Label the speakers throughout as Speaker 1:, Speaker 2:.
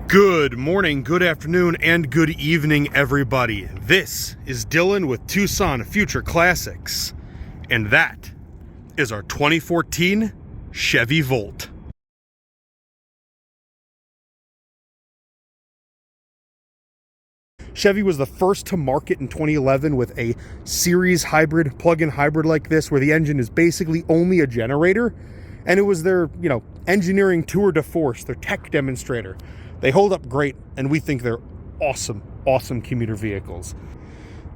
Speaker 1: Good morning, good afternoon, and good evening, everybody. This is Dylan with Tucson Future Classics, and that is our 2014 Chevy Volt. Chevy was the first to market in 2011 with a series hybrid, plug-in hybrid like this, where the engine is basically only a generator, and it was their, engineering tour de force, their tech demonstrator. They hold up great, and we think they're awesome commuter vehicles.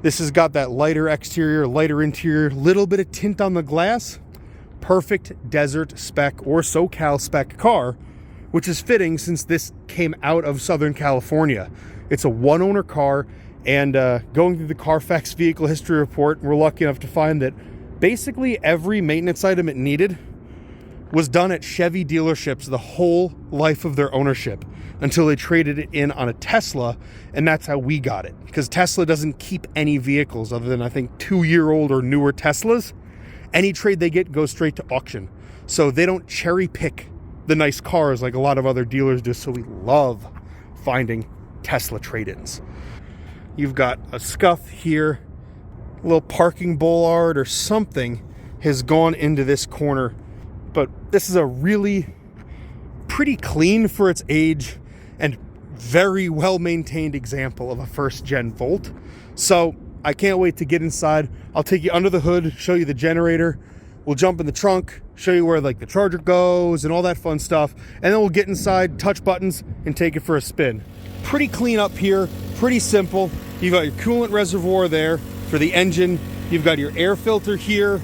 Speaker 1: This has got that lighter exterior, lighter interior, little bit of tint on the glass. Perfect desert spec or SoCal spec car, which is fitting since this came out of Southern California. It's a one-owner car, and going through the Carfax vehicle history report, we're lucky enough to find that basically every maintenance item it needed was done at Chevy dealerships the whole life of their ownership, until they traded it in on a Tesla, and that's how we got it. Because Tesla doesn't keep any vehicles other than, I think, 2-year-old or newer Teslas. Any trade they get goes straight to auction. So they don't cherry pick the nice cars like a lot of other dealers do, so we love finding Tesla trade-ins. You've got a scuff here, a little parking bollard or something has gone into this corner, but this is a really pretty clean for its age and very well-maintained example of a first-gen Volt. So I can't wait to get inside. I'll take you under the hood, show you the generator. We'll jump in the trunk, show you where the charger goes and all that fun stuff. And then we'll get inside, touch buttons, and take it for a spin. Pretty clean up here, pretty simple. You've got your coolant reservoir there for the engine. You've got your air filter here,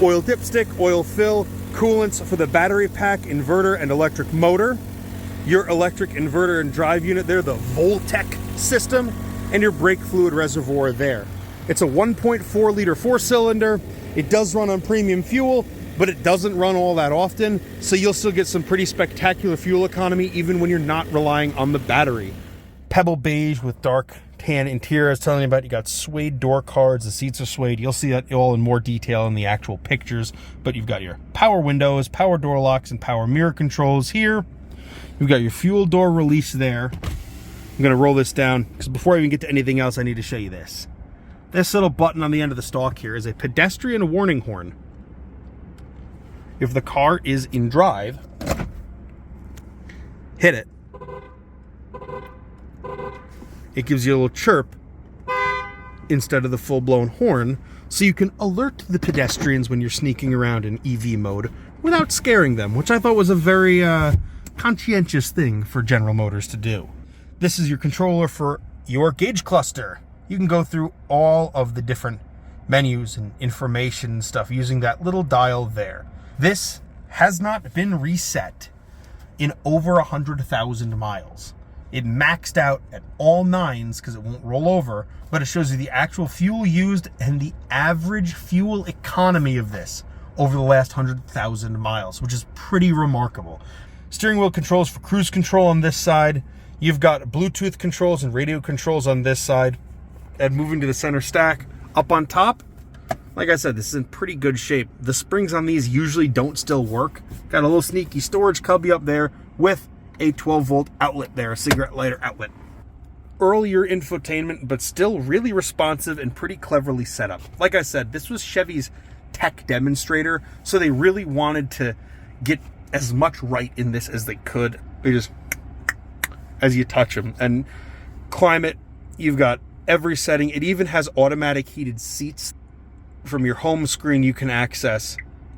Speaker 1: oil dipstick, oil fill, coolants for the battery pack, inverter, and electric motor. Your electric inverter and drive unit there, the Voltec system, and your brake fluid reservoir there. It's a 1.4 liter 4-cylinder. It does run on premium fuel, but it doesn't run all that often, so you'll still get some pretty spectacular fuel economy even when you're not relying on the battery. Pebble beige with dark tan interior. I was telling you about, you got suede door cards, the seats are suede. You'll see that all in more detail in the actual pictures, but you've got your power windows, power door locks, and power mirror controls here. You've got your fuel door release there. I'm gonna roll this down, because before I even get to anything else, I need to show you this. This little button on the end of the stalk here is a pedestrian warning horn. If the car is in drive, hit it. It gives you a little chirp instead of the full-blown horn, so you can alert the pedestrians when you're sneaking around in EV mode without scaring them, which I thought was a very conscientious thing for General Motors to do. This is your controller for your gauge cluster. You can go through all of the different menus and information and stuff using that little dial there. This has not been reset in over 100,000 miles. It maxed out at all 9s because it won't roll over, but it shows you the actual fuel used and the average fuel economy of this over the last 100,000 miles, which is pretty remarkable. Steering wheel controls for cruise control on this side. You've got Bluetooth controls and radio controls on this side. And moving to the center stack, up on top, like I said, this is in pretty good shape. The springs on these usually don't still work. Got a little sneaky storage cubby up there with a 12-volt outlet there, a cigarette lighter outlet. Earlier infotainment, but still really responsive and pretty cleverly set up. Like I said, this was Chevy's tech demonstrator, so they really wanted to get as much right in this as they could. They just, as you touch them. And climate, you've got every setting. It even has automatic heated seats. From your home screen, you can access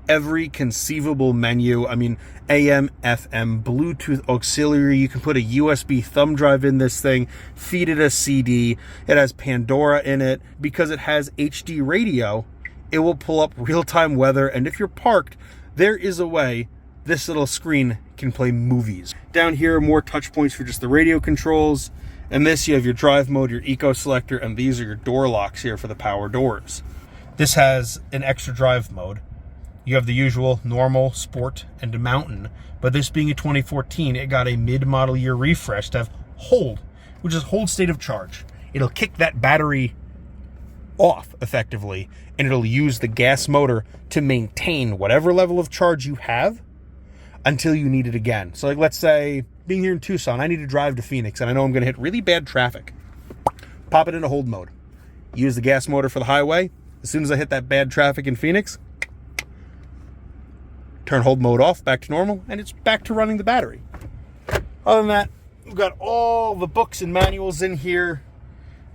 Speaker 1: every conceivable menu. I mean, AM, FM, Bluetooth auxiliary. You can put a USB thumb drive in this thing, feed it a CD. It has Pandora in it. Because it has HD radio, it will pull up real-time weather. And if you're parked, there is a way this little screen can play movies. Down here, more touch points for just the radio controls. And this, you have your drive mode, your eco selector, and these are your door locks here for the power doors. This has an extra drive mode. You have the usual normal, sport, and mountain, but this being a 2014, it got a mid-model year refresh to have hold, which is hold state of charge. It'll kick that battery off effectively, and it'll use the gas motor to maintain whatever level of charge you have until you need it again. So like, let's say being here in Tucson, I need to drive to Phoenix, and I know I'm going to hit really bad traffic. Pop it into hold mode. Use the gas motor for the highway. As soon as I hit that bad traffic in Phoenix, turn hold mode off, back to normal, and it's back to running the battery. Other than that, we've got all the books and manuals in here.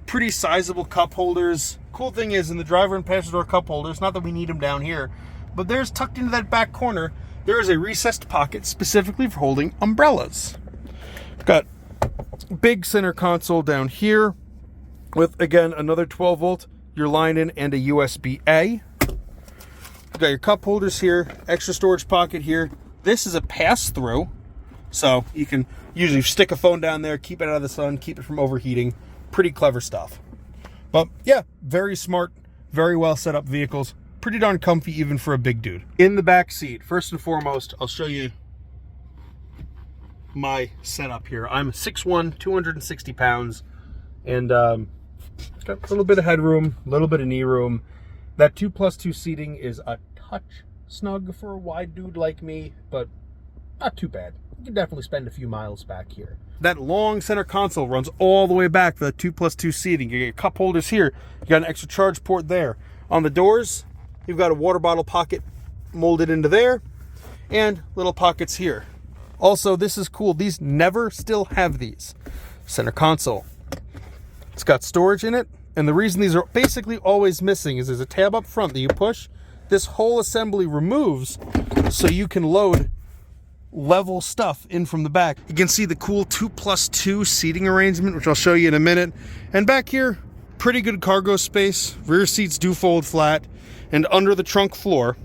Speaker 1: Pretty sizable cup holders. Cool thing is, in the driver and passenger door cup holders, not that we need them down here, but there's tucked into that back corner, there is a recessed pocket specifically for holding umbrellas. Got big center console down here with, again, another 12 volt, your line in, and a USB-A. You've got your cup holders here, extra storage pocket here. This is a pass-through, so you can usually stick a phone down there, keep it out of the sun, keep it from overheating. Pretty clever stuff. But yeah, very smart, very well set up vehicles. Pretty darn comfy even for a big dude. In the back seat, first and foremost, I'll show you my setup here. I'm 6'1", 260 pounds, and got a little bit of headroom, a little bit of knee room. That 2+2 seating is a touch snug for a wide dude like me, but not too bad. You can definitely spend a few miles back here. That long center console runs all the way back for the 2+2 seating. You get cup holders here. You got an extra charge port there. On the doors, you've got a water bottle pocket molded into there, and little pockets here. Also, this is cool. These never still have these. Center console. It's got storage in it, and the reason these are basically always missing is there's a tab up front that you push. This whole assembly removes so you can load level stuff in from the back. You can see the cool 2+2 seating arrangement, which I'll show you in a minute. And back here, pretty good cargo space. Rear seats do fold flat. And under the trunk floor,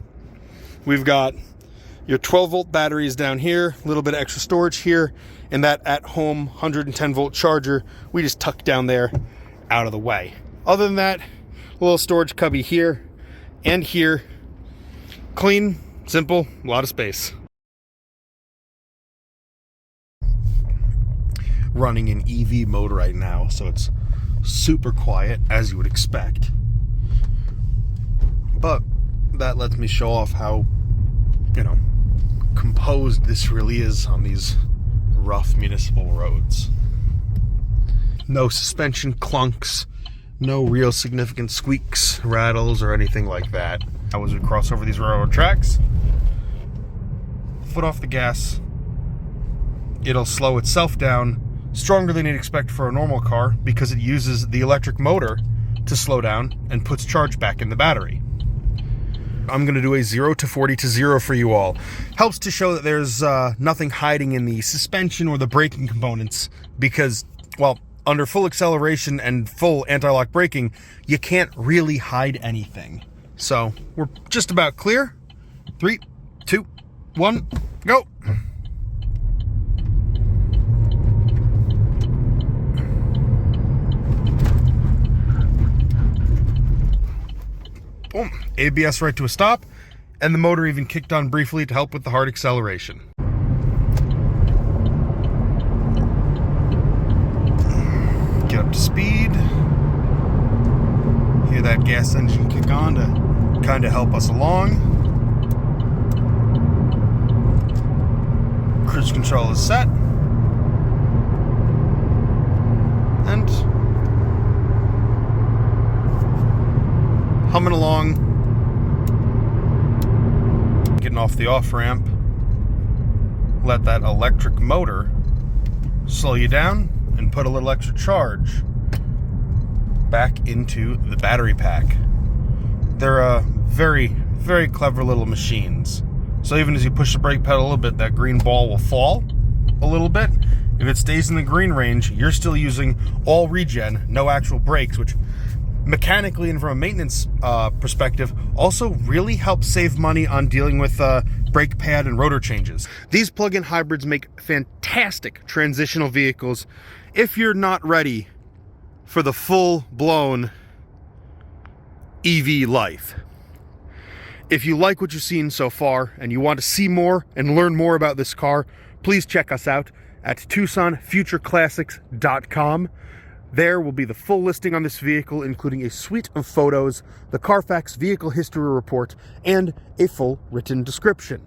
Speaker 1: we've got your 12 volt batteries down here, a little bit of extra storage here, and that at-home 110 volt charger we just tucked down there out of the way. Other than that, a little storage cubby here and here. Clean, simple, a lot of space. Running in EV mode right now, so it's super quiet, as you would expect. But that lets me show off how, composed this really is on these rough municipal roads. No suspension clunks, no real significant squeaks, rattles, or anything like that. As we cross over these railroad tracks, foot off the gas, it'll slow itself down stronger than you'd expect for a normal car because it uses the electric motor to slow down and puts charge back in the battery. I'm going to do a 0 to 40 to 0 for you all. Helps to show that there's nothing hiding in the suspension or the braking components because, well, under full acceleration and full anti-lock braking, you can't really hide anything. So we're just about clear. 3, 2, 1, go. Boom. ABS right to a stop, and the motor even kicked on briefly to help with the hard acceleration. Get up to speed. Hear that gas engine kick on to kind of help us along. Cruise control is set. And humming along, getting off the off-ramp. Let that electric motor slow you down and put a little extra charge back into the battery pack. They're very, very clever little machines. So even as you push the brake pedal a little bit, that green ball will fall a little bit. If it stays in the green range, you're still using all regen, no actual brakes, which mechanically and from a maintenance perspective also really helps save money on dealing with brake pad and rotor changes. These plug-in hybrids make fantastic transitional vehicles if you're not ready for the full-blown EV life. If you like what you've seen so far and you want to see more and learn more about this car, please check us out at TucsonFutureClassics.com. There will be the full listing on this vehicle, including a suite of photos, the Carfax vehicle history report, and a full written description.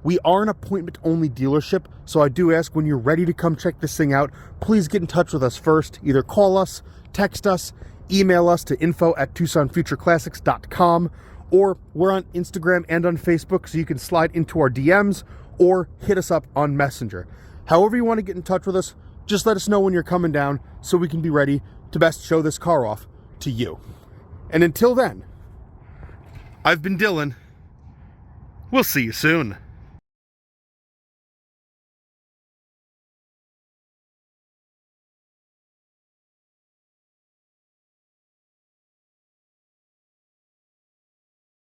Speaker 1: We are an appointment-only dealership, so I do ask when you're ready to come check this thing out, please get in touch with us first. Either call us, text us, email us to info@TucsonFutureClassics.com, or we're on Instagram and on Facebook, so you can slide into our DMs or hit us up on Messenger. However you want to get in touch with us, just let us know when you're coming down so we can be ready to best show this car off to you. And until then, I've been Dylan. We'll see you soon.